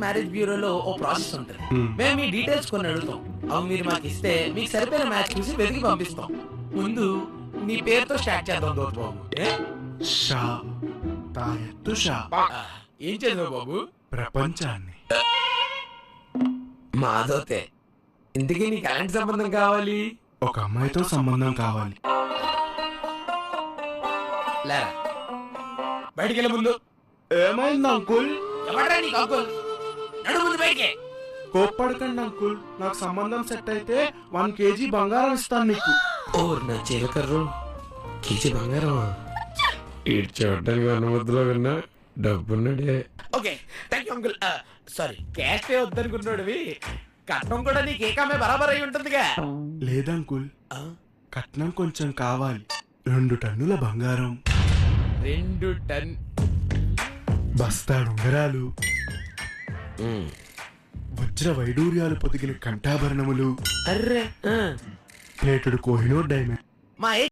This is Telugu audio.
ఇండియన్ మ్యారేజ్ బ్యూరోలో ఓ ప్రాసెస్ ఉంటుంది. మేము మీ డీటెయిల్స్ కొన్ని అడుగుతాం. అవి మీరు మాకు ఇస్తే మీకు సరిపోయిన మ్యాచ్ చూసి వెతికి పంపిస్తాం. ముందు నీ పేరుతో స్టార్ట్ చేద్దాం దోత్ బాబు. షా తాయెత్తు షా. ఏం చేద్దాం బాబు? ప్రపంచాన్ని. మాధోతే. ఇంతకీ నీకు ఎలాంటి సంబంధం కావాలి? ఒక అమ్మాయితో సంబంధం కావాలి. లేరా బయటికి వెళ్ళే ముందు. ఏమైంది అంకుల్? ఎవడ్రా నీకు అంకుల్? నడు ముందు బయటికి. కోప్పడకండి అంకుల్, నాకు సంబంధం సెట్ అయితే 1 kg బంగారం ఇస్తాను నీకు. ఓర్ నా చీలకర్రు కేజీ బంగారం. ఇటు చూడడానికి అనుమతిలో కన్నా డబ్బున్నాడే. Okay thank you uncle. Sorry cash pay వద్దనుకున్నాడువి. కట్నం కూడా నీకు ఏకామే బరాబర్ అయి ఉంటుందిగా. లేదంకుల్, కట్నం కొంచెం కావాలి. 2 టన్నుల బంగారం, 2 టన్ బస్తాడు ఉంగరాలు, వజ్ర వైడూర్యాలు పొదిగిన కంఠాభరణములు, అర్రే ప్లేటుడు కోహినూర్ డైమండ్. మా